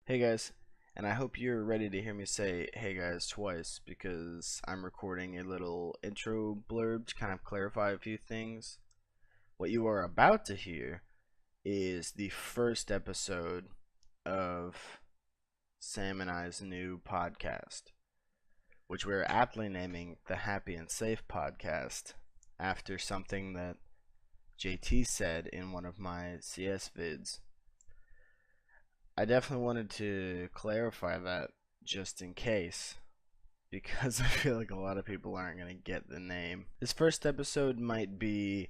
Hey guys, and I hope you're ready to hear me say hey guys twice because I'm recording a little intro blurb to kind of clarify a few things. What you are about to hear is the first episode of Sam and I's new podcast, which we're aptly naming the Happy and Safe Podcast after something that JT said in one of my CS vids. I definitely wanted to clarify that just in case, because I feel like a lot of people aren't going to get the name. This first episode might be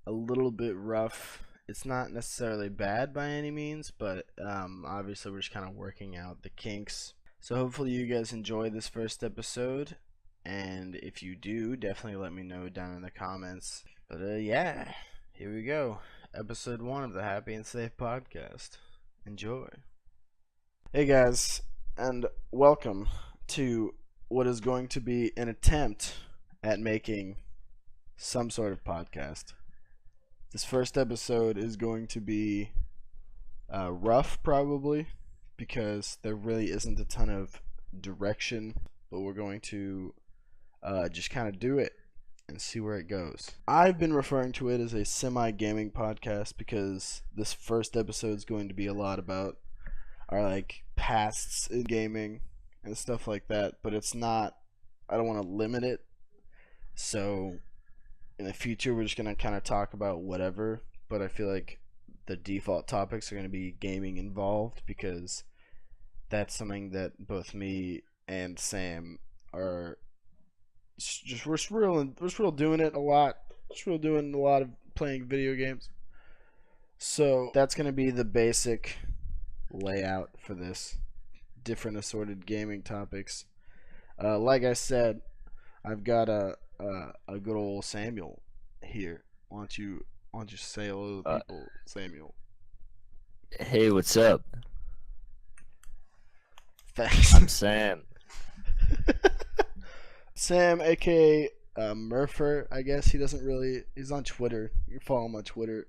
a little bit rough. It's not necessarily bad by any means, but obviously we're just kind of working out the kinks. So hopefully you guys enjoy this first episode, and if you do, definitely let me know down in the comments. But yeah, here we go. Episode 1 of the Happy and Safe Podcast. Enjoy. Hey guys, and welcome to what is going to be an attempt at making some sort of podcast. This first episode is going to be rough, probably, because there really isn't a ton of direction, but we're going to just kind of do it and see where it goes. I've been referring to it as a semi-gaming podcast because this first episode is going to be a lot about our like pasts in gaming and stuff like that, but it's not. I don't want to limit it. So in the future, we're just gonna kind of talk about whatever. But I feel like the default topics are gonna be gaming involved because that's something that both me and Sam are we're real doing it a lot. Just real doing a lot of playing video games. So that's gonna be the basic layout for this. Different assorted gaming topics. Like I said, I've got a good old Samuel here. Why don't you say hello to the people, Samuel? Hey, what's up? Thanks. I'm Sam. Sam, aka Murpher, I guess. He's on Twitter. You can follow him on Twitter.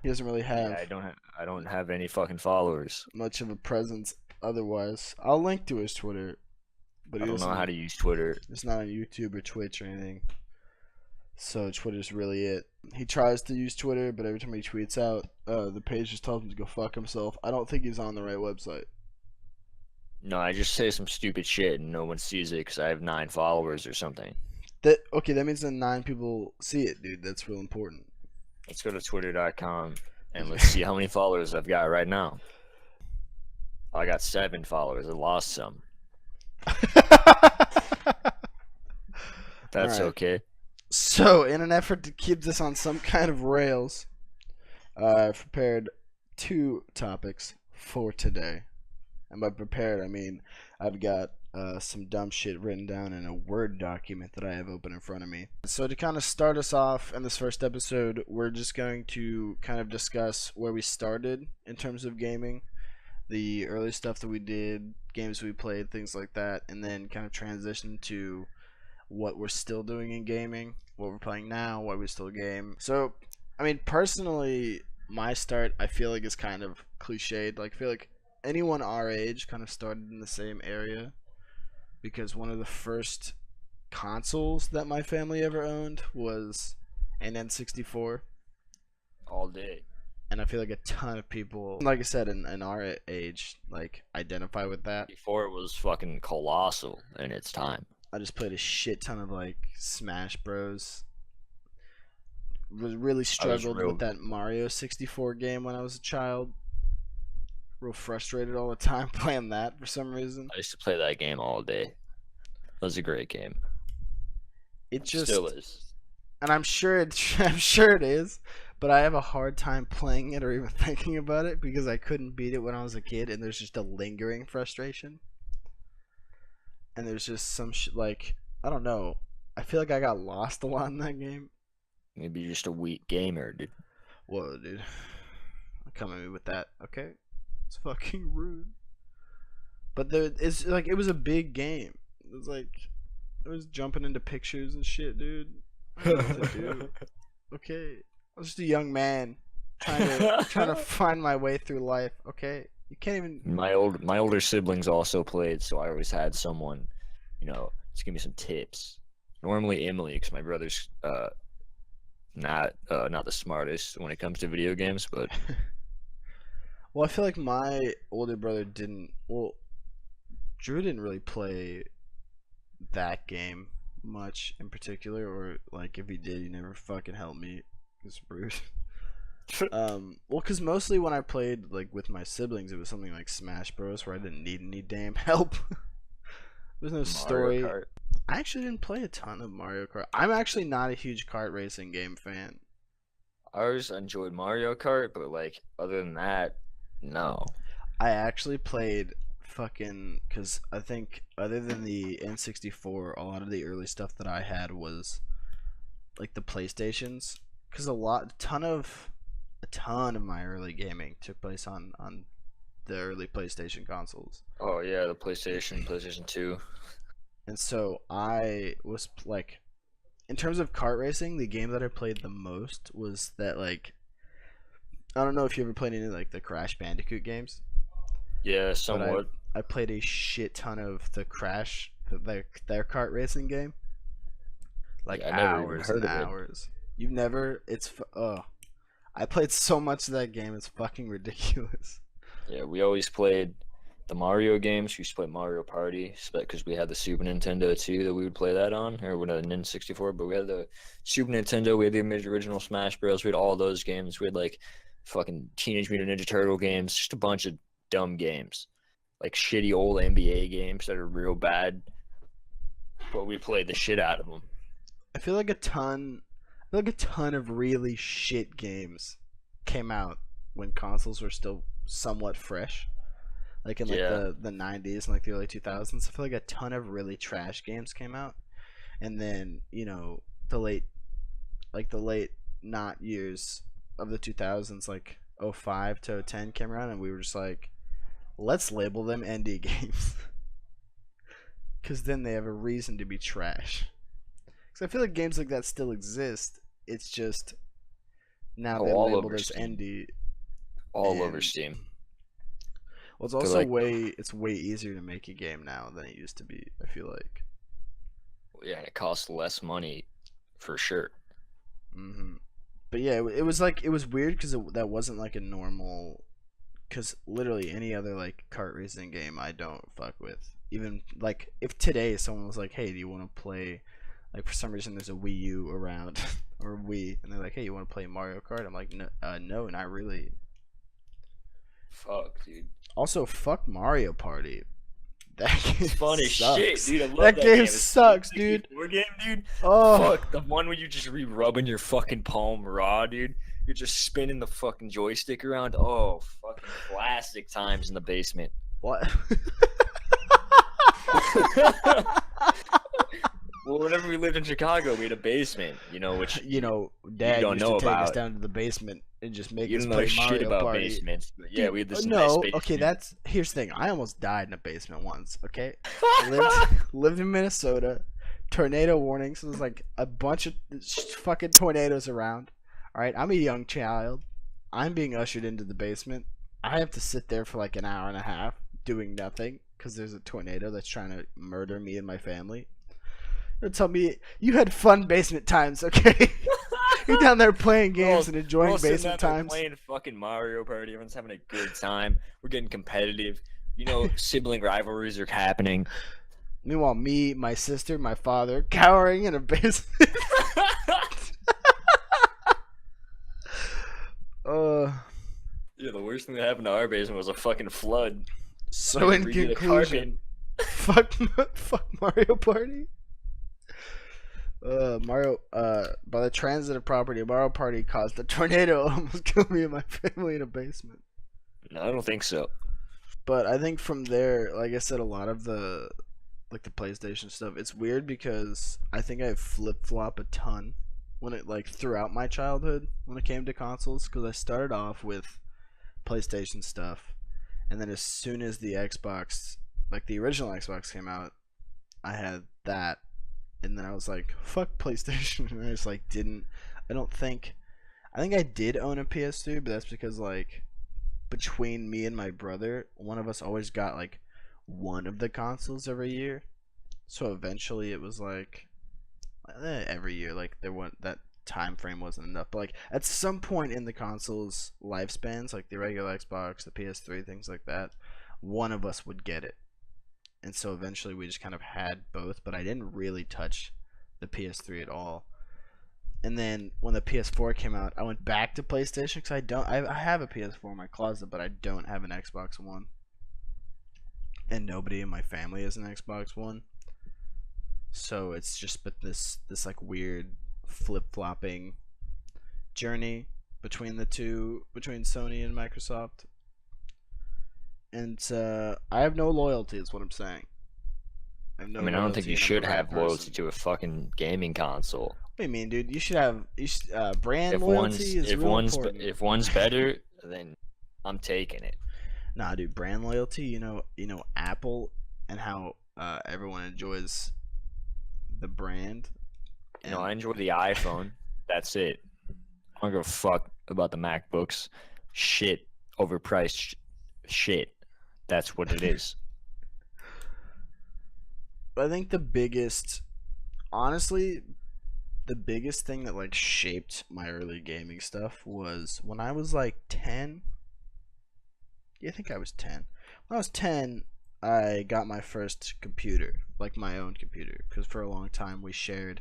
He doesn't really have Yeah, I don't have any fucking followers. much of a presence otherwise. I'll link to his Twitter, but I don't know how to use Twitter. it's not on YouTube or Twitch or anything. So Twitter's really it. He tries to use Twitter, but every time he tweets out, the page just tells him to go fuck himself. I don't think he's on the right website. No, I just say some stupid shit and no one sees it because I have 9 followers or something. That means that 9 people see it, dude. That's real important. Let's go to twitter.com and let's see how many followers I've got right now. I got 7 followers. I lost some. That's Alright. okay. So, in an effort to keep this on some kind of rails, I've prepared 2 topics for today. And by prepared, I mean I've got some dumb shit written down in a Word document that I have open in front of me. So to kind of start us off in this first episode, we're just going to kind of discuss where we started in terms of gaming, the early stuff that we did, games we played, things like that, and then kind of transition to what we're still doing in gaming, what we're playing now, why we still game. So, I mean, personally, my start, I feel like is kind of cliched. Like, I feel like anyone our age kind of started in the same area because one of the first consoles that my family ever owned was an N64. All day. And I feel like a ton of people, like I said, in our age, like, identify with that. Before it was fucking colossal in its time. I just played a shit ton of, like, Smash Bros. Really struggled with that Mario 64 game when I was a child. Real frustrated all the time playing that for some reason. I used to play that game all day. It was a great game. It just Still is. And I'm sure it is, but I have a hard time playing it or even thinking about it because I couldn't beat it when I was a kid, and there's just a lingering frustration. And there's just some like, I don't know. I feel like I got lost a lot in that game. Maybe you're just a weak gamer, dude. Whoa, dude. Don't come at me with that, okay? It's fucking rude. But it's like, it was a big game. It was jumping into pictures and shit, dude. I don't know what to do. Okay. I was just a young man trying to find my way through life, okay? You can't even. My older siblings also played, so I always had someone, just give me some tips. Normally Emily, because my brother's not the smartest when it comes to video games, but Well, I feel like my older brother didn't. Well, Drew didn't really play that game much in particular, or like if he did, he never fucking helped me. It's rude. Well, cause mostly when I played like with my siblings, it was something like Smash Bros, where I didn't need any damn help. There's no Mario story. Kart. I actually didn't play a ton of Mario Kart. I'm actually not a huge kart racing game fan. I always enjoyed Mario Kart, but like other than that, no. I actually played fucking because I think other than the N64, a lot of the early stuff that I had was like the PlayStations. Because a ton of my early gaming took place on the early PlayStation consoles. Oh yeah, the PlayStation 2. And so I was like, in terms of kart racing, the game that I played the most was that like I don't know if you ever played any like the Crash Bandicoot games, Yeah, but somewhat. I played a shit ton of the their kart racing game, like Yeah, I never even hours and heard of it. hours. You've never? Oh, I played so much of that game. It's fucking ridiculous. Yeah, we always played the Mario games. We used to play Mario Party because we had the Super Nintendo too that we would play that on, or with a N64. But we had the Super Nintendo. We had the original Smash Bros. We had all those games. We had like fucking Teenage Mutant Ninja Turtle games. Just a bunch of dumb games, like shitty old NBA games that are real bad. But we played the shit out of them. I feel like a ton. I feel like a ton of really shit games came out when consoles were still somewhat fresh, like in like Yeah, the 90s and like the early 2000s. I feel like a ton of really trash games came out, and then the late the late not years of the 2000s, like '05 to '10 came around, and we were just like, let's label them indie games, because then they have a reason to be trash. Because I feel like games like that still exist. It's just now oh, they're all labeled over as Steam, indie, all over and Steam. well, it's But also like, way easier to make a game now than it used to be. I feel like. yeah, it costs less money for sure. But yeah, it was like it was weird because that wasn't like a normal. Because literally any other like kart racing game I don't fuck with. Even like if today someone was like, "Hey, do you want to play?" Like for some reason there's a Wii U around or Wii, and they're like, "Hey, you want to play Mario Kart?" I'm like, "No, no, not really." Fuck, dude. Also, fuck Mario Party. That game It's fun as shit, sucks. dude. I love That that game game. It's the sucks, dude. 64 game, dude. Oh, Fuck, the one where you just rubbing your fucking palm raw, dude. You're just spinning the fucking joystick around. Oh, fucking classic times in the basement. what? Well, whenever we lived in Chicago, we had a basement, which Dad don't used to know take us about. down to the basement and just make You us don't know play shit Mario about Party. basements. But yeah, Dude, we had this nice no, okay, basement. here's the thing. I almost died in a basement once, okay? Lived lived in Minnesota. Tornado warnings. There was like a bunch of fucking tornadoes around. All right, I'm a young child. I'm being ushered into the basement. I have to sit there for like an hour and a half doing nothing because there's a tornado that's trying to murder me and my family. You'll tell me you had fun basement times, okay? You're down there playing games and We're enjoying all sitting basement out there times. playing fucking Mario Party. Everyone's having a good time. We're getting competitive. Sibling rivalries are happening. Meanwhile, me, my sister, my father, cowering in a basement. uh, Yeah, the worst thing that happened to our basement was a fucking flood. so in Redo the conclusion, fuck, fuck Mario Party. By the transitive property, Mario Party caused a tornado almost killed me and my family in a basement. No, I don't think so. But I think from there, like I said, a lot of the like the PlayStation stuff, it's weird because I think I flip flop a ton when it like throughout my childhood when it came to consoles because I started off with PlayStation stuff, and then as soon as the Xbox, like the original Xbox came out, I had that, and then I was like, fuck PlayStation, and I just like didn't. I don't think. I think I did own a PS3, but that's because like between me and my brother, one of us always got like one of the consoles every year. So eventually it was like every year, like there wasn't that time frame wasn't enough. But like at some point in the console's lifespans, like the regular Xbox, the PS3, things like that, one of us would get it. And so eventually we just kind of had both, but I didn't really touch the PS3 at all. And then when the PS4 came out, I went back to PlayStation because I have a PS4 in my closet, but I don't have an Xbox One. And nobody in my family has an Xbox One. So it's just been this like weird flip-flopping journey between the two, between Sony and Microsoft. And I have no loyalty is what I'm saying. I mean, I don't think you should have loyalty person. to a fucking gaming console. What do you mean, dude? You should have brand loyalty is real important. If one's better, then I'm taking it. Nah, dude, brand loyalty. You know Apple and how everyone enjoys the brand. You know, I enjoy the iPhone. That's it. I don't give a fuck about the MacBooks. Shit, overpriced shit. That's what it is. I think honestly, the biggest thing that like shaped my early gaming stuff was when I was like 10. Yeah, I think I was 10. When I was 10, I got my first computer, like my own computer, because for a long time we shared.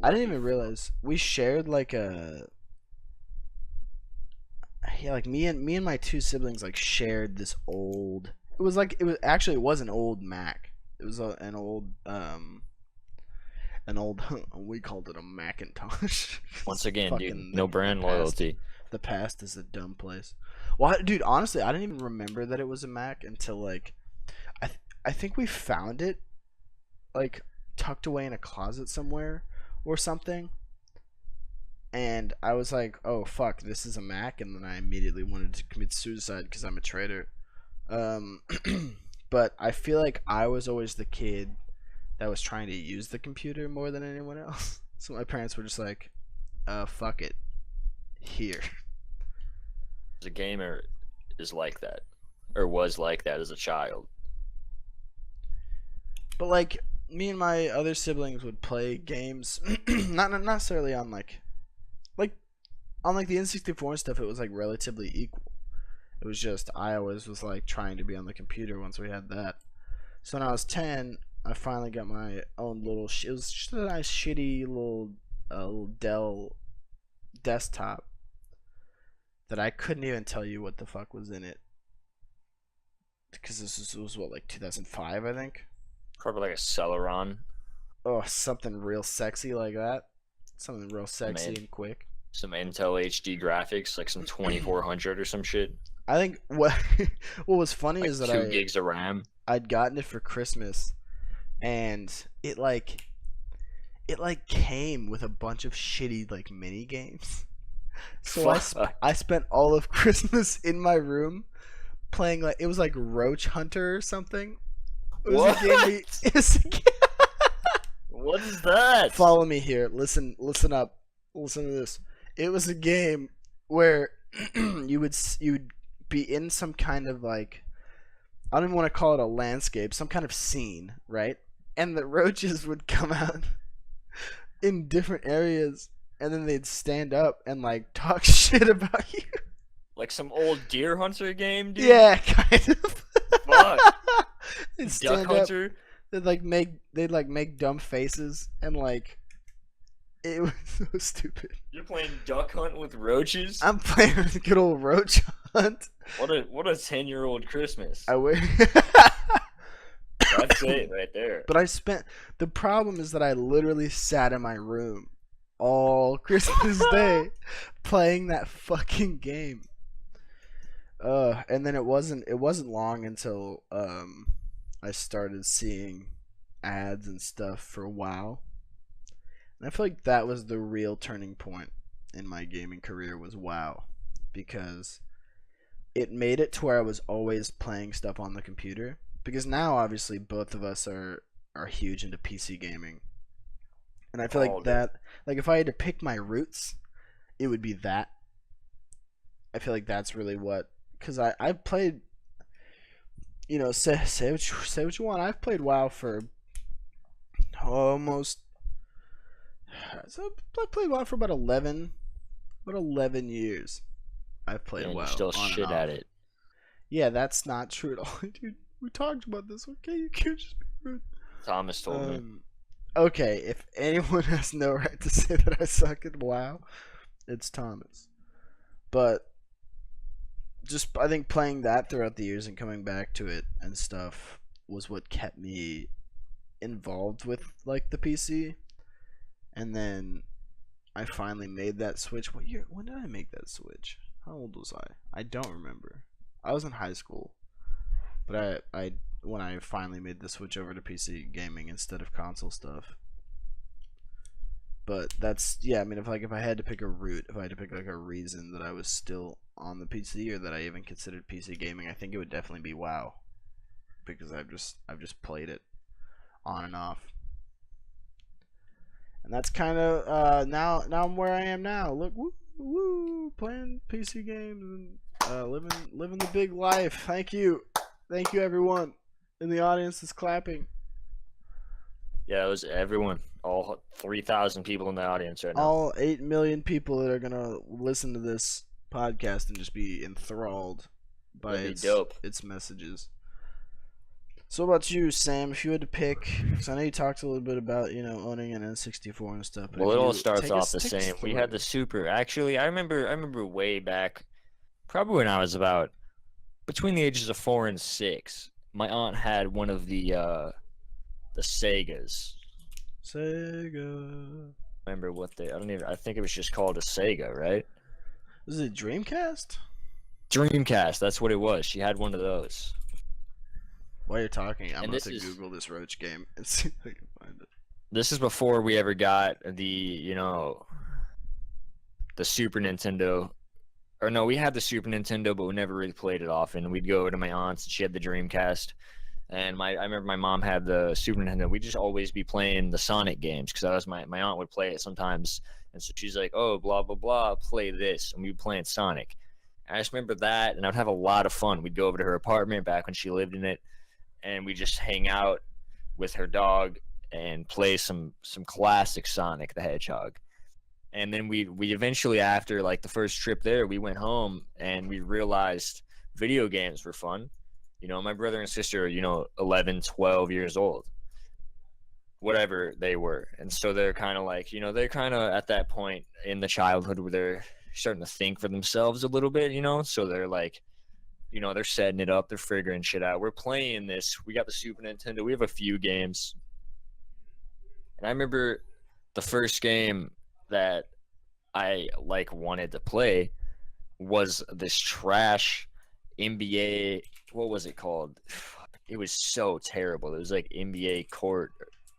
I didn't even realize we shared like like me and my two siblings like shared this old. It was an old Mac. It was an old we called it a Macintosh. Once again, dude, Fucking no brand loyalty. The past is a dumb place. Well, dude, honestly, I didn't even remember that it was a Mac until like I think we found it like tucked away in a closet somewhere or something. And I was like, "Oh fuck, this is a Mac," and then I immediately wanted to commit suicide because I'm a traitor. Um, but I feel like I was always the kid that was trying to use the computer more than anyone else. So my parents were just like, fuck it, here." As a gamer is like that, or was like that as a child. But like me and my other siblings would play games, not necessarily on like on like the N64 and stuff. It was like relatively equal. It was just I always was like trying to be on the computer once we had that. So when I was 10, I finally got my own little. It was just a nice shitty little Dell desktop that I couldn't even tell you what the fuck was in it because this was what, like 2005, I think. Probably like a Celeron. Oh, something real sexy like that. Something real sexy and quick. Some Intel HD graphics, like some 2400 or some shit. I think what was funny Like is that 2 gigs of RAM. I'd gotten it for Christmas, and it came with a bunch of shitty like mini games. So I spent all of Christmas in my room playing like it was like Roach Hunter or something. It was What? a game. It was a game. What is that? Follow me here. Listen up. Listen to this. It was a game where you'd be in some kind of like, I don't even want to call it a landscape, some kind of scene, right? And the roaches would come out in different areas, and then they'd stand up and like talk shit about you. Like some old Deer Hunter game, dude? Yeah, kind of. Fuck. They'd Duck stand up. Hunter? They'd make dumb faces and like it was so stupid. You're playing Duck Hunt with roaches? I'm playing with good old Roach Hunt. What a 10-year-old Christmas. I wish. That's it right there. But the problem is that I literally sat in my room all Christmas Day playing that fucking game. And then it wasn't long until I started seeing ads and stuff for WoW. And I feel like that was the real turning point in my gaming career was WoW, because it made it to where I was always playing stuff on the computer. Because now, obviously, both of us are huge into PC gaming, and I feel like that, like if I had to pick my roots, it would be that. I feel like that's really what because I played, say what you want. I've played WoW for almost. So I played WoW for about 11 years. I've played And you're WoW still on and shit off. at it. Yeah, that's not true at all, dude. We talked about this. Okay, you can't just be rude. Thomas told me. Okay, if anyone has no right to say that I suck at WoW, it's Thomas. But just I think playing that throughout the years and coming back to it and stuff was what kept me involved with like the PC. And then I finally made that switch. What year? When did I make that switch? How old was I? I don't remember. I was in high school, but I when I finally made the switch over to PC gaming instead of console stuff. But that's yeah. I mean, if I had to pick a route, if I had to pick like a reason that I was still on the PC or that I even considered PC gaming, I think it would definitely be WoW, because I've just played it on and off. And that's kind of now I'm where I am now. Look, woo, playing PC games and living the big life. Thank you everyone in the audience is clapping. Yeah, it was everyone. All 3,000 people in the audience right now. All 8 million people that are gonna listen to this podcast and just be enthralled by its messages. So what about you, Sam? If you had to pick, because I know you talked a little bit about owning an N64 and stuff. Well, it all starts off the same. We had the Super. Actually, I remember way back, probably when I was about between the ages of 4 and 6. My aunt had one of the Segas. Sega. Remember what I think it was just called a Sega, right? Was it Dreamcast? Dreamcast, that's what it was. She had one of those. While you're talking, I'm about to Google this Roach game and see if I can find it. This is before we ever got the Super Nintendo. Or no, we had the Super Nintendo, but we never really played it often. We'd go over to my aunt's, and she had the Dreamcast. And I remember my mom had the Super Nintendo. We'd just always be playing the Sonic games, because that was my aunt would play it sometimes. And so she's like, oh, blah, blah, blah, play this. And we'd be playing Sonic. And I just remember that, and I'd have a lot of fun. We'd go over to her apartment back when she lived in it, and we just hang out with her dog and play some classic Sonic the Hedgehog. And then we eventually, after like the first trip there, we went home and we realized video games were fun. My brother and sister are 11, 12 years old, whatever they were. And so they're kind of like, they're kind of at that point in the childhood where they're starting to think for themselves a little bit, so they're like, they're setting it up, they're figuring shit out. We're playing this. We got the Super Nintendo. We have a few games. And I remember the first game that I wanted to play was this trash NBA. What was it called? It was so terrible. It was like NBA Court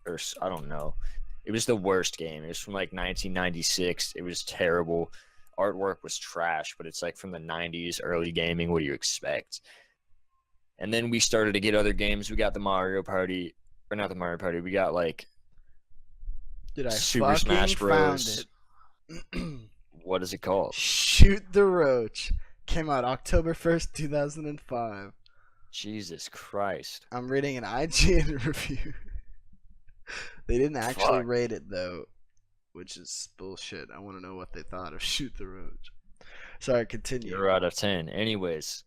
or I don't know. It was the worst game. It was from like 1996. It was terrible. Artwork was trash, but it's like from the 90s, early gaming. What do you expect? And then we started to get other games. We got the Mario Party, or not the Mario Party. We got like Super Smash Bros. What is it called? Shoot the Roach. Came out October 1st, 2005. Jesus Christ. I'm reading an IGN review. They didn't actually rate it though, which is bullshit. I want to know what they thought of Shoot the Roach. Sorry, continue. 0 out of 10. Anyways,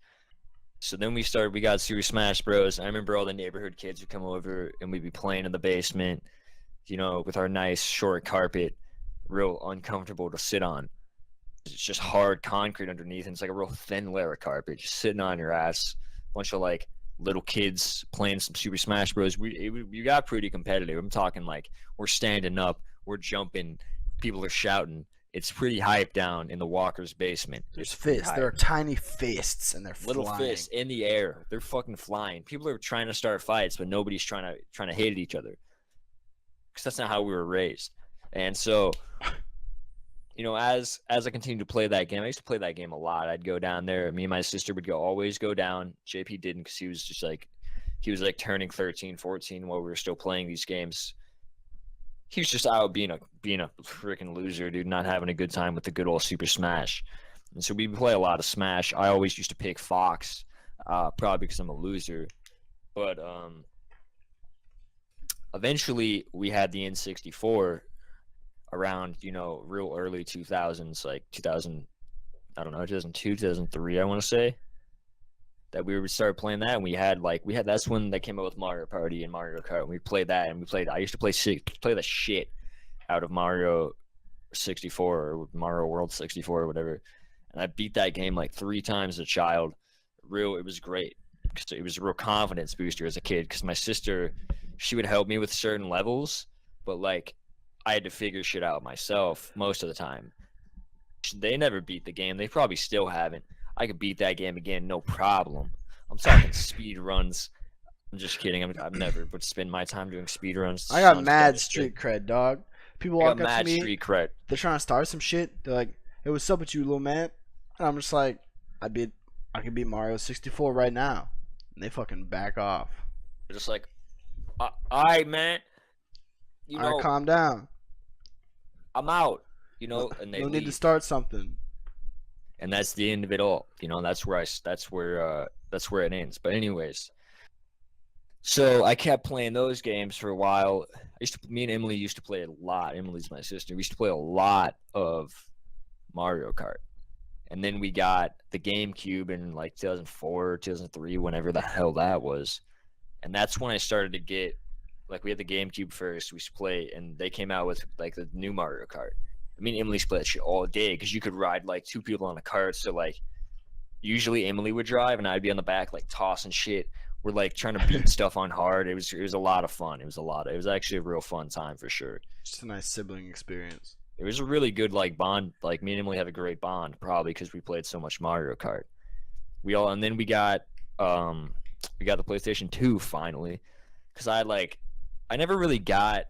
so then we got Super Smash Bros. I remember all the neighborhood kids would come over and we'd be playing in the basement, with our nice short carpet, real uncomfortable to sit on. It's just hard concrete underneath, and it's like a real thin layer of carpet, just sitting on your ass. Bunch of like little kids playing some Super Smash Bros. We got pretty competitive. I'm talking like we're standing up, we're jumping, people are shouting. It's pretty hype down in the Walker's basement. There's fists. There are tiny fists, and they're little flying. fists in the air. They're fucking flying. People are trying to start fights, but nobody's trying to hit at each other, because that's not how we were raised. And so, as I continued to play that game, I used to play that game a lot. I'd go down there. Me and my sister would always go down. JP didn't, because he was turning 13, 14 while we were still playing these games. He was just out being a freaking loser, dude, not having a good time with the good old Super Smash. And so we play a lot of Smash. I always used to pick Fox, probably because I'm a loser. But eventually we had the N64 around, real early 2000s, like 2000, I don't know, 2002, 2003, I want to say. That we started playing that, and we had that's when they came out with Mario Party and Mario Kart, and we played that, and I used to play the shit out of Mario 64 or Mario World 64 or whatever, and I beat that game like 3 times as a child. It was great, because it was a real confidence booster as a kid, because my sister, she would help me with certain levels, but like I had to figure shit out myself most of the time. They never beat the game. They probably still haven't. I could beat that game again, no problem. I'm talking speed runs. I'm just kidding. I've never would spend my time doing speed runs. I got mad street cred, dog. People walk up to me. Street cred. They're trying to start some shit. They're like, "Hey, what's up with you, little man?" And I'm just like, I can beat Mario 64 right now. And they fucking back off. They're just like, all right, man. All right, calm down. I'm out. And they You'll leave. need to start something. And that's the end of it all. That's where it ends. But anyways, so I kept playing those games for a while. Me and Emily used to play a lot. Emily's my sister. We used to play a lot of Mario Kart. And then we got the GameCube in like 2004, 2003, whenever the hell that was. And that's when I started to get, like, we had the GameCube first. We used to play, and they came out with like the new Mario Kart. I mean, Emily split that shit all day, because you could ride like 2 people on a cart. So like, usually Emily would drive and I'd be on the back like tossing shit. We're like trying to beat stuff on hard. It was a lot of fun. It was actually a real fun time for sure. Just a nice sibling experience. It was a really good like bond. Like, me and Emily have a great bond, probably because we played so much Mario Kart. And then we got the PlayStation 2 finally, because I never really got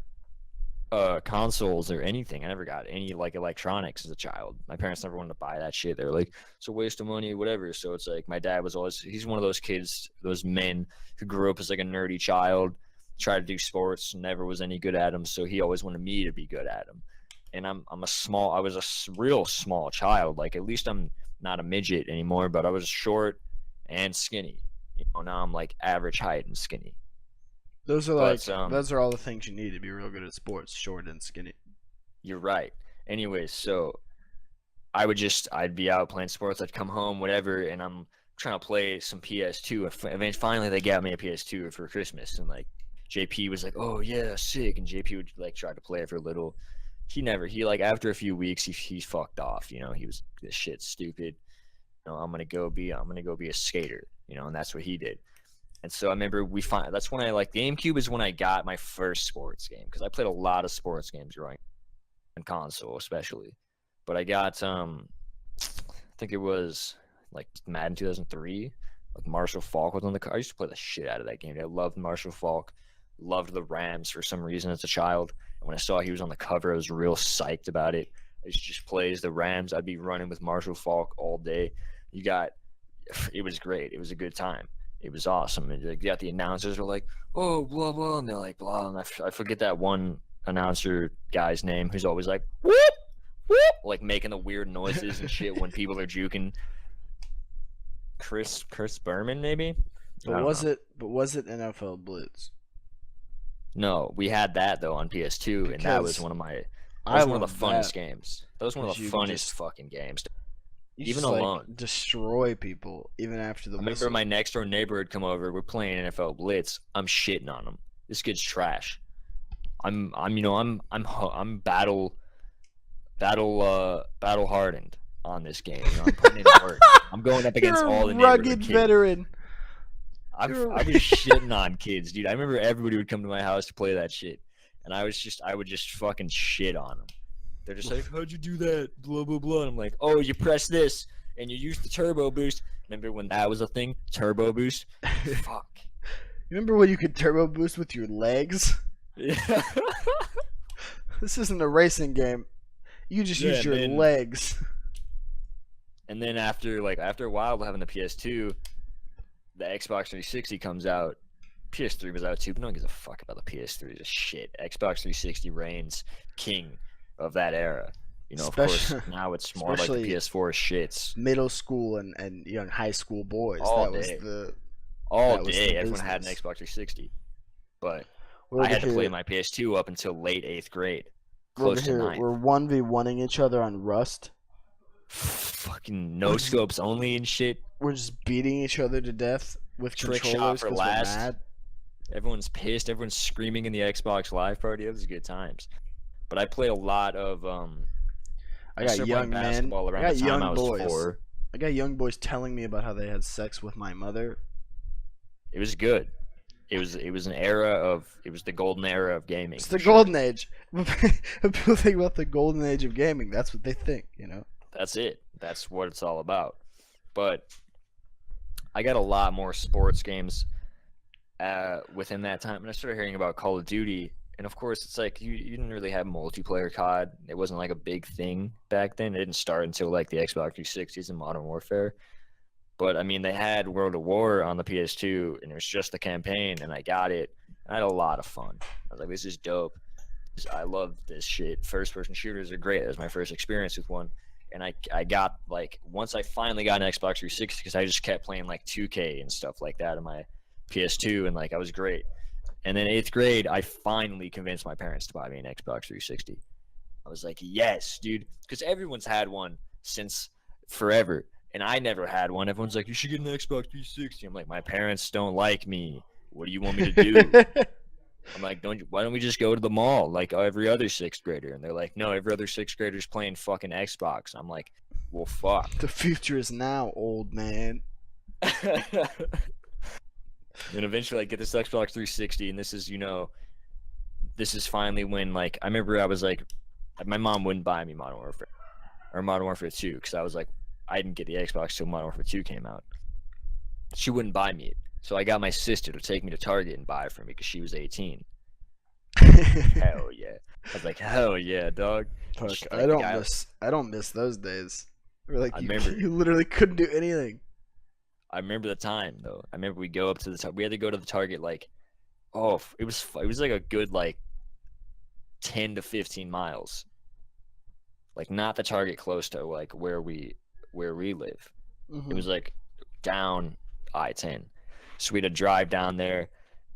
consoles or anything. I never got any like electronics as a child. My parents never wanted to buy that shit. They were like, it's a waste of money, whatever. So it's like, my dad was always, he's one of those kids, those men who grew up as like a nerdy child, tried to do sports, never was any good at them. So he always wanted me to be good at them. And I was a real small child. Like, at least I'm not a midget anymore, but I was short and skinny. Now I'm like average height and skinny. Those are all the things you need to be real good at sports, short and skinny. You're right. Anyways, so I'd be out playing sports, I'd come home, whatever, and I'm trying to play some PS2. And finally they got me a PS2 for Christmas, and like JP was like, "Oh yeah, sick," and JP would like try to play it for a little. He like, after a few weeks he fucked off. He was, this shit's stupid. I'm gonna go be a skater. And that's what he did. And so I remember that's when GameCube is when I got my first sports game, because I played a lot of sports games growing up, and console especially. But I got I think it was like Madden 2003. Like, Marshall Faulk was on the cover. I used to play the shit out of that game. I loved Marshall Faulk. Loved the Rams for some reason as a child. And when I saw he was on the cover, I was real psyched about it. I just plays the Rams. I'd be running with Marshall Faulk all day. It was great. It was a good time. It was awesome. And you got the announcers were like, "Oh, blah, blah," and they're like, blah. And I forget that one announcer guy's name who's always like, "Whoop, whoop," like making the weird noises and shit when people are juking. Chris Berman, maybe? But was it NFL Blitz? No, we had that though on PS2, and that was one of the funnest games. That was one of the funnest fucking games. Even alone, destroy people even after the. I remember my next door neighbor would come over. We're playing NFL Blitz. I'm shitting on him. This kid's trash. I'm battle hardened on this game. I'm putting in work. I'm going up against all the rugged kids. Veteran. I was shitting on kids, dude. I remember everybody would come to my house to play that shit, and I would just fucking shit on them. They're just like, "How'd you do that?" Blah blah blah. And I'm like, "Oh, you press this and you use the turbo boost." Remember when that was a thing? Turbo boost. Fuck. Remember when you could turbo boost with your legs? Yeah. This isn't a racing game. You just use your legs. And then after a while of having the PS2, the Xbox 360 comes out. PS3 was out too, but no one gives a fuck about the PS3. It's shit. Xbox 360 reigns king of that era. You know, of course, Especially, now it's more like the especially PS4 shits middle school and young high school boys. all That was day, the all that was the day. Everyone had an business. Xbox 360, but We're I over had to play here. my PS2 up until late 8th grade, We're over close to here. ninth. We're 1v1ing each other on Rust. Fucking We're no just scopes only and shit. we're just beating each other to death with Trick shot controllers for because we're last. mad. Everyone's pissed. Everyone's screaming in the Xbox Live Party. It was good times. But I played a lot of. I I got started playing young men. basketball I around got the time I young was boys. 4. I got young boys telling me about how they had sex with my mother. It was good. It was an era of. It was the golden era of gaming. It's the for sure. golden age. When people think about the golden age of gaming, that's what they think, you know. That's it. That's what it's all about. But I got a lot more sports games within that time, and I started hearing about Call of Duty. And of course, it's like you didn't really have multiplayer COD. It wasn't like a big thing back then. It didn't start until like the Xbox 360s and Modern Warfare. But I mean, they had World of War on the PS2, and it was just the campaign, and I got it. I had a lot of fun. I was like, this is dope. I love this shit. First-person shooters are great. That was my first experience with one. And I got, like, once I finally got an Xbox 360, because I just kept playing, like, 2K and stuff like that on my PS2, and, like, I was great. And then 8th grade, I finally convinced my parents to buy me an Xbox 360. I was like, yes, dude. Because everyone's had one since forever. And I never had one. Everyone's like, you should get an Xbox 360. I'm like, my parents don't like me. What do you want me to do? I'm like, why don't we just go to the mall like every other 6th grader? And they're like, no, every other 6th grader's playing fucking Xbox. I'm like, well, fuck. The future is now, old man. And eventually I get this Xbox 360, and this is, this is finally when, like, I remember I was like, my mom wouldn't buy me Modern Warfare or Modern Warfare 2 because I was like, I didn't get the Xbox till Modern Warfare 2 came out. She wouldn't buy me it. So I got my sister to take me to Target and buy it for me because she was 18. Hell yeah. I was like, hell yeah, dog. Fuck, She's I like, don't "Guy- miss those days. Where like I you, remember- you literally couldn't do anything. I remember the time though. I remember we go up to we had to go to the Target like, it was like a good like 10 to 15 miles. Like not the Target close to like where we live. It was like down I-10. So we had to drive down there,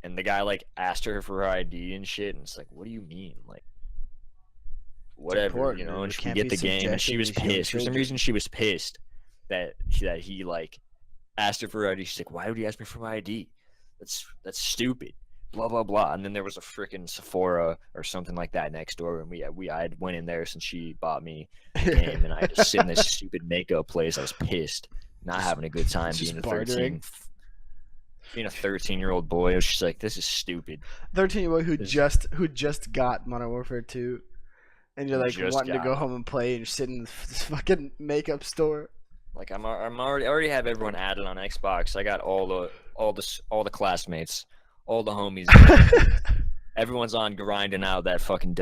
and the guy like asked her for her ID and shit, and it's like, what do you mean? Like, whatever, important, And dude. she Can't get be the game, and she subjecting was these young pissed. For some children. reason, she was pissed that he like asked her for her ID. She's like, why would he ask me for my ID? That's stupid. Blah blah blah. And then there was a freaking Sephora or something like that next door, and I had went in there since she bought me the game, and I had to sit in this stupid makeup place. I was pissed, not having a good time just being bartering. being a 13-year-old boy. I was just like, this is stupid. 13-year-old who This- just got Modern Warfare 2, and you're like Just wanting to got go it. home and play, and you're sitting in this fucking makeup store. Like I'm already have everyone added on Xbox. I got all the classmates, all the homies. Everyone's on grinding out that fucking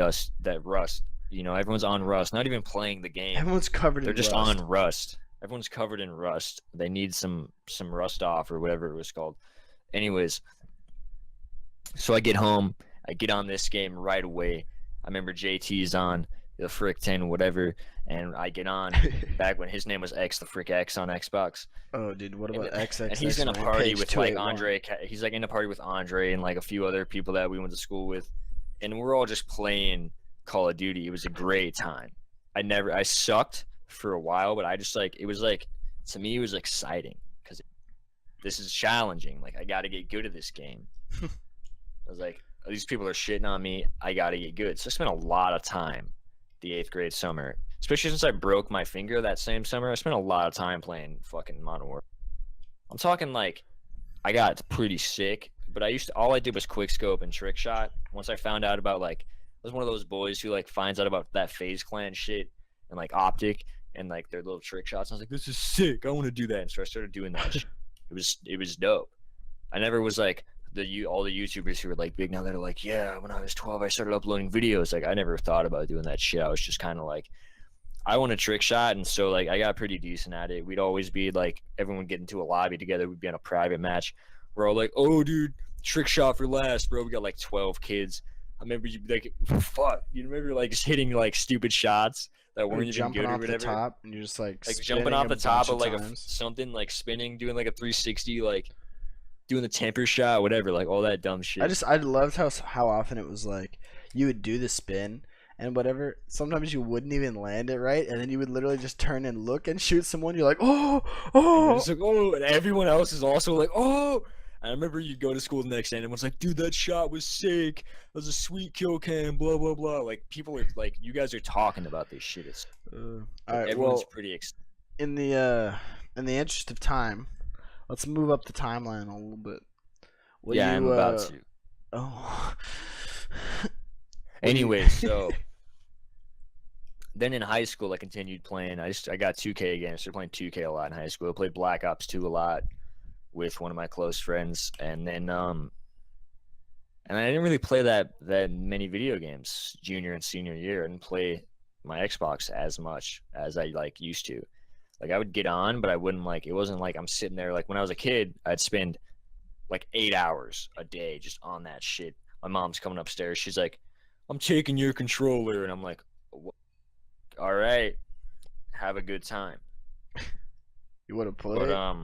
Rust. Everyone's on Rust. Not even playing the game. Everyone's covered They're in just rust. on Rust. Everyone's covered in Rust. They need some Rust off or whatever it was called. Anyways, so I get home. I get on this game right away. I remember JT's on the Frick 10 whatever, and I get on back when his name was X, the Frick X on Xbox. Oh, dude, what And- about XX? And he's in a party Rampage with like 281? Andre. He's like in a party with Andre and like a few other people that we went to school with, and we're all just playing Call of Duty. It was a great time. I sucked for a while, but I just like it was like to me it was exciting because this is challenging. Like I got to get good at this game. I was like, these people are shitting on me. I got to get good. So I spent a lot of time the 8th grade summer, especially since I broke my finger that same summer. I spent a lot of time playing fucking Modern Warfare. I'm talking like I got pretty sick, but all I did was quick scope and trick shot. Once I found out about like I was one of those boys who like finds out about that FaZe Clan shit and like Optic and like their little trick shots. I was like, this is sick. I want to do that. And so I started doing that shit. It was dope. I never was like all the YouTubers who were like big now that are like, yeah, when I was 12 I started uploading videos. Like I never thought about doing that shit. I was just kind of like, I want a trick shot, and so like I got pretty decent at it. We'd always be like everyone would get into a lobby together. We'd be on a private match. We're all like, oh dude, trick shot for last, bro. We got like 12 kids. I remember you like fuck. You remember like just hitting like stupid shots. that Or weren't even jumping good or off the whatever. top, and you're just like Like spinning jumping off a the top bunch of like times. something, like spinning, doing like a 360, like doing the temper shot, whatever, like all that dumb shit. I loved how often it was like you would do the spin and whatever. Sometimes you wouldn't even land it right, and then you would literally just turn and look and shoot someone. You're like, oh, And you're oh. just like, oh, and everyone else is also like, oh. I remember you go to school the next day and everyone's like, dude, that shot was sick. That was a sweet kill cam, blah, blah, blah. Like, people are like, you guys are talking about this shit. It's All right. everyone's Well, pretty in the interest of time, let's move up the timeline a little bit. What yeah, I'm you about to. oh. Anyway, so then in high school, I continued playing. I got 2K again. I started playing 2K a lot in high school. I played Black Ops 2 a lot with one of my close friends, and then and I didn't really play that many video games junior and senior year. I didn't play my Xbox as much as I like used to. Like I would get on, but I wouldn't like. It wasn't like I'm sitting there like when I was a kid. I'd spend like 8 hours a day just on that shit. My mom's coming upstairs. She's like, "I'm taking your controller," and I'm like, "All right, have a good time." You would have played But it?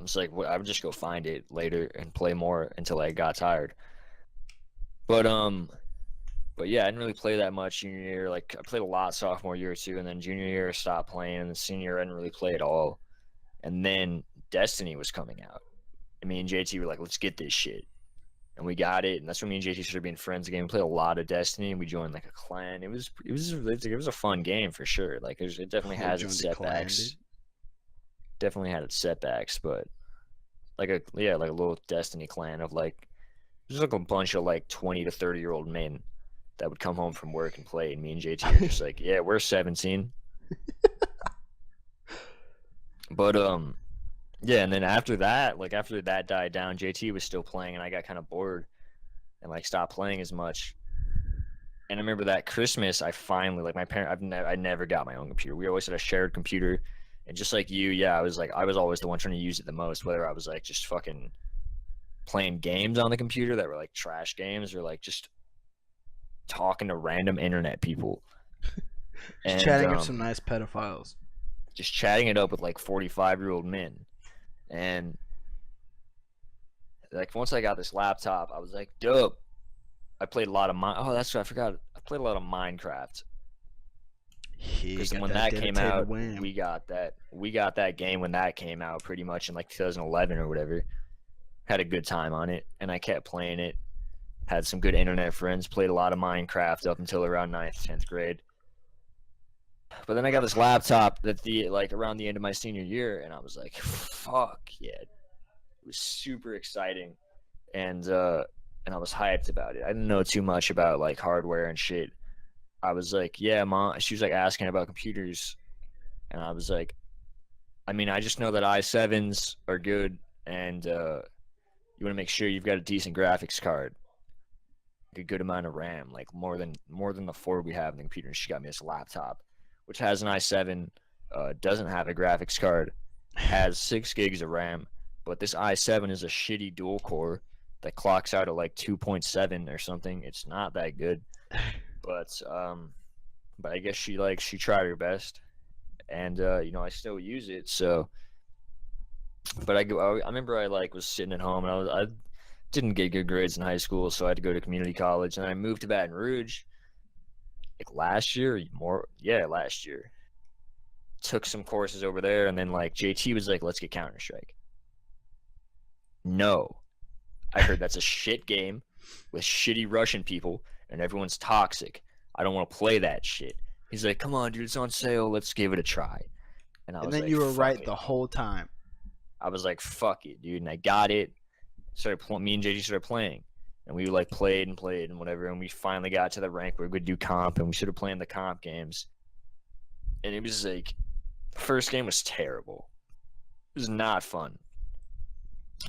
it's like I would just go find it later and play more until I got tired. But yeah, I didn't really play that much junior year. Like I played a lot sophomore year too, and then junior year I stopped playing, and the senior year I didn't really play at all. And then Destiny was coming out, and me and JT were like, "Let's get this shit," and we got it. And that's when me and JT started being friends again. We played a lot of Destiny, and we joined like a clan. It was a fun game for sure. Like it definitely Oh, has its joined a clan, setbacks. dude. Definitely had its setbacks, but like a little Destiny clan of like just like a bunch of like 20 to 30-year-old men that would come home from work and play, and me and JT were just like, yeah, we're 17. But yeah, and then after that died down, JT was still playing, and I got kind of bored and like stopped playing as much. And I remember that Christmas, I finally like my parent. I never got my own computer. We always had a shared computer, and just like you, yeah, I was always the one trying to use it the most. Whether I was like just fucking playing games on the computer that were like trash games, or like just talking to random internet people, and Chatting with some nice pedophiles. just chatting it up with like 45-year-old men. And like once I got this laptop, I was like, dope. I played a lot of that's what I forgot. I played a lot of Minecraft. Because when that came out, we got that game when that came out pretty much in like 2011 or whatever. Had a good time on it, and I kept playing it. Had some good internet friends. Played a lot of Minecraft up until around 9th, 10th grade. But then I got this laptop around the end of my senior year, and I was like, fuck yeah. It was super exciting, and I was hyped about it. I didn't know too much about like hardware and shit. I was like, yeah, Mom. She was like asking about computers, and I was like, I mean, I just know that i7s are good, and you want to make sure you've got a decent graphics card, like a good amount of RAM, like more than the 4 we have in the computer. And she got me this laptop, which has an i7, doesn't have a graphics card, has 6 gigs of RAM, but this i7 is a shitty dual core that clocks out at like 2.7 or something. It's not that good, but I guess she tried her best, and I still use it. So, but I remember I was sitting at home, and I didn't get good grades in high school, so I had to go to community college, and I moved to Baton Rouge. Like last year. Took some courses over there, and then like JT was like, let's get Counter-Strike. No. I heard that's a shit game with shitty Russian people, and everyone's toxic. I don't want to play that shit. He's like, come on, dude, it's on sale. Let's give it a try. And I was then like, you were right it. the whole time. I was like, fuck it, dude. And I got it. Me and JT started playing. And we like played and whatever, and we finally got to the rank where we would do comp, and we started playing the comp games. And it was like, first game was terrible. It was not fun.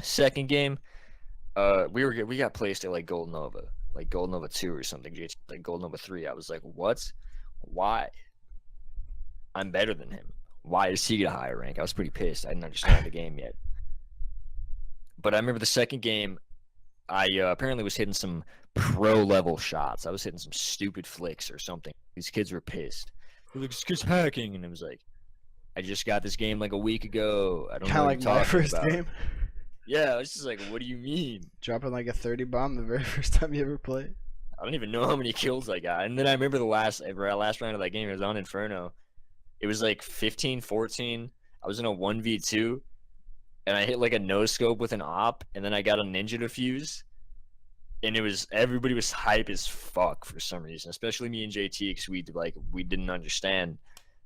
Second game, we got placed at like Gold Nova 2 or something, like Gold Nova 3. I was like, what? Why? I'm better than him. Why does he get a higher rank? I was pretty pissed. I didn't understand the game yet. But I remember the second game, I apparently was hitting some pro level shots. I was hitting some stupid flicks or something. These kids were pissed. They're like, "This kid's hacking," and it was like, I just got this game like a week ago. I don't Kind know of what like you're my talking first about. game. Yeah, I was just like, what do you mean? Dropping like a 30 bomb the very first time you ever played. I don't even know how many kills I got. And then I remember the last round of that game. It was on Inferno. It was like 15-14. I was in a 1v2, and I hit like a no scope with an op, and then I got a ninja defuse. And everybody was hype as fuck for some reason, especially me and JT, because we didn't understand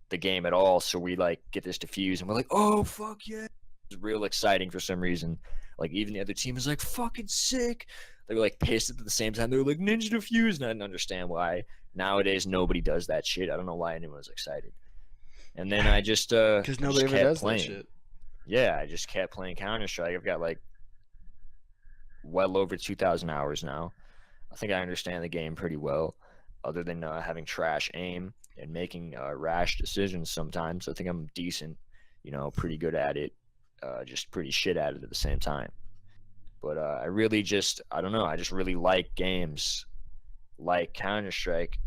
the game at all. So we like get this defuse, and we're like, oh fuck yeah! It was real exciting for some reason. Like even the other team was like fucking sick. They were like pissed at the same time. They were like ninja defuse, and I didn't understand why. Nowadays nobody does that shit. I don't know why anyone was excited. And then I just Because nobody ever does playing. that shit. Yeah, I just kept playing Counter-Strike. I've got like well over 2,000 hours now. I think I understand the game pretty well, other than having trash aim and making rash decisions sometimes. I think I'm decent, pretty good at it, just pretty shit at it at the same time. But I don't know, I just really like games like Counter-Strike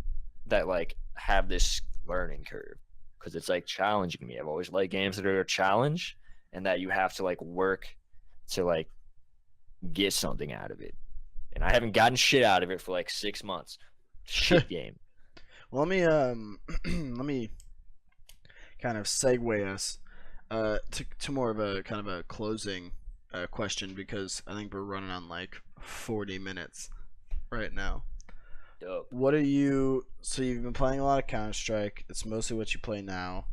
that like have this learning curve, because it's like challenging me. I've always liked games that are a challenge and that you have to like work to like get something out of it. And I haven't gotten shit out of it for like 6 months. Shit game. Well, let me kind of segue us to more of a kind of a closing question, because I think we're running on like 40 minutes right now. Dope. So you've been playing a lot of Counter-Strike. It's mostly what you play now.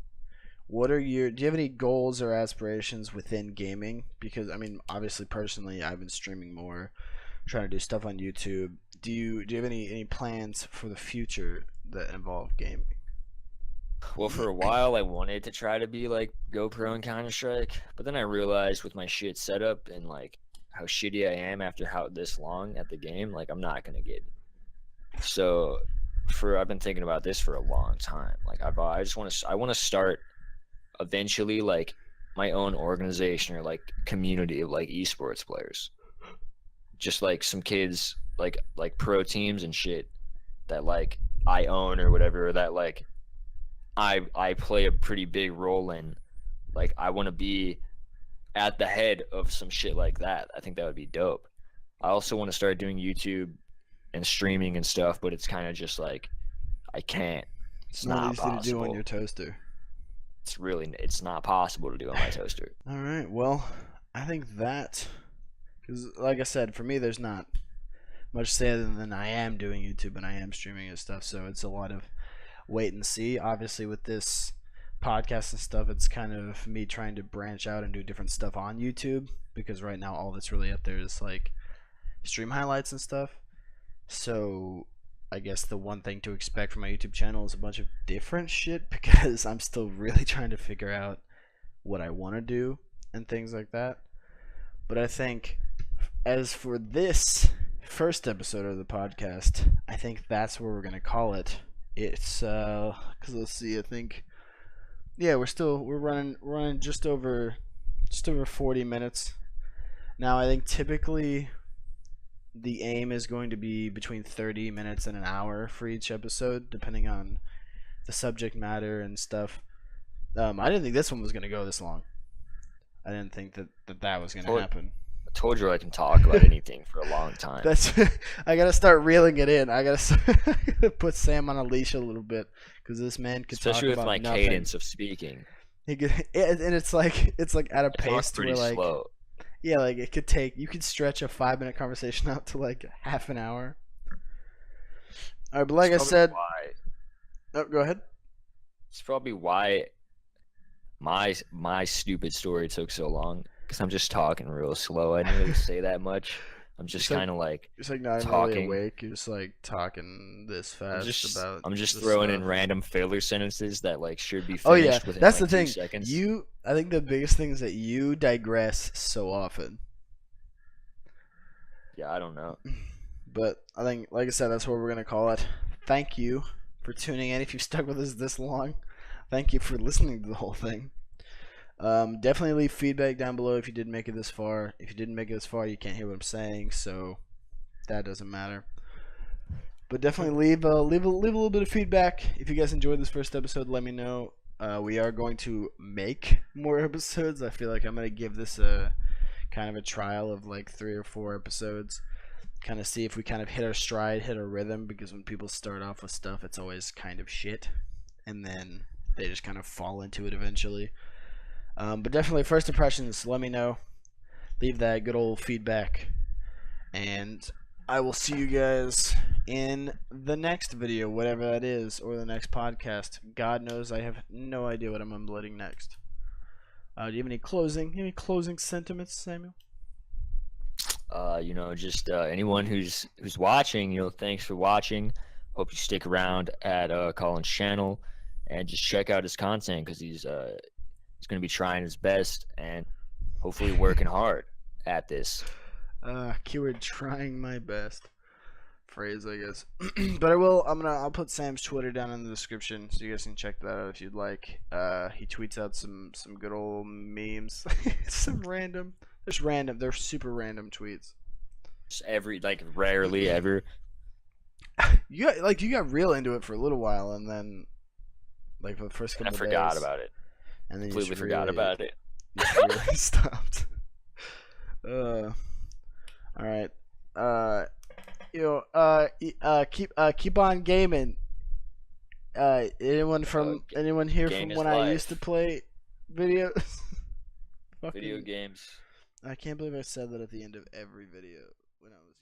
Do you have any goals or aspirations within gaming? Because I mean, obviously, personally, I've been streaming more, trying to do stuff on YouTube. Do you have any plans for the future that involve gaming? Well, for a while I wanted to try to be like GoPro in Counter-Strike, but then I realized with my shit setup and like how shitty I am after how this long at the game, like I'm not gonna get it. So I've been thinking about this for a long time. Like I want to start eventually like my own organization or like community of like esports players, just like some kids like pro teams and shit that like I own or whatever, or that like I play a pretty big role in. Like I want to be at the head of some shit like that. I think that would be dope. I also want to start doing YouTube and streaming and stuff, but it's kind of just like I can't. It's not easy possible. to do on your toaster. It's not possible to do on my toaster. All right. Well, I think that, because like I said, for me, there's not much say other than I am doing YouTube and I am streaming and stuff. So it's a lot of wait and see. Obviously, with this podcast and stuff, it's kind of me trying to branch out and do different stuff on YouTube, because right now all that's really up there is like stream highlights and stuff. So I guess the one thing to expect from my YouTube channel is a bunch of different shit, because I'm still really trying to figure out what I want to do and things like that. But I think as for this first episode of the podcast, I think that's where we're going to call it. It's cuz let's see, I think we're running just over 40 minutes. Now, I think typically the aim is going to be between 30 minutes and an hour for each episode, depending on the subject matter and stuff. I didn't think this one was going to go this long. I didn't think that was going to happen. I told you I can talk about anything for a long time. I got to start reeling it in. I got to put Sam on a leash a little bit, because this man could especially talk with about my nothing. cadence of speaking. And it's like at a pace to where like slow. Yeah, like you could stretch a 5-minute conversation out to like half an hour. All right, but like I said, go ahead. It's probably why my stupid story took so long, because I'm just talking real slow. I didn't really say that much. I'm just kind of like it's like not talking. Really awake. You're just like talking this fast I'm just throwing in random filler sentences that like should be finished. Oh yeah, within, that's like, the thing. 2 seconds. I think the biggest thing is that you digress so often. Yeah, I don't know. But I think, like I said, that's what we're gonna call it. Thank you for tuning in. If you stuck with us this long, thank you for listening to the whole thing. Definitely leave feedback down below if you didn't make it this far. If you didn't make it this far, you can't hear what I'm saying, so that doesn't matter. But definitely leave a little bit of feedback. If you guys enjoyed this first episode, let me know. We are going to make more episodes. I feel like I'm gonna give this a kind of a trial of like 3 or 4 episodes. Kind of see if we kind of hit our stride, hit our rhythm. Because when people start off with stuff, it's always kind of shit, and then they just kind of fall into it eventually. But definitely, first impressions. Let me know. Leave that good old feedback, and I will see you guys in the next video, whatever that is, or the next podcast. God knows I have no idea what I'm uploading next. Do you have any closing sentiments, Samuel? Just anyone who's watching, thanks for watching. Hope you stick around at Colin's channel and just check out his content, because he's going to be trying his best and hopefully working hard at this. Keyword trying my best phrase, I guess. But I'll put Sam's Twitter down in the description so you guys can check that out if you'd like. He tweets out some good old memes. They're super random tweets. Just rarely ever. You got real into it for a little while, and then for the first couple I of forgot days, about it. and then Completely forgot about it. You really stopped. All right. Keep on gaming. Anyone here Game from is when I life. used to play video Video games. I can't believe I said that at the end of every video when I was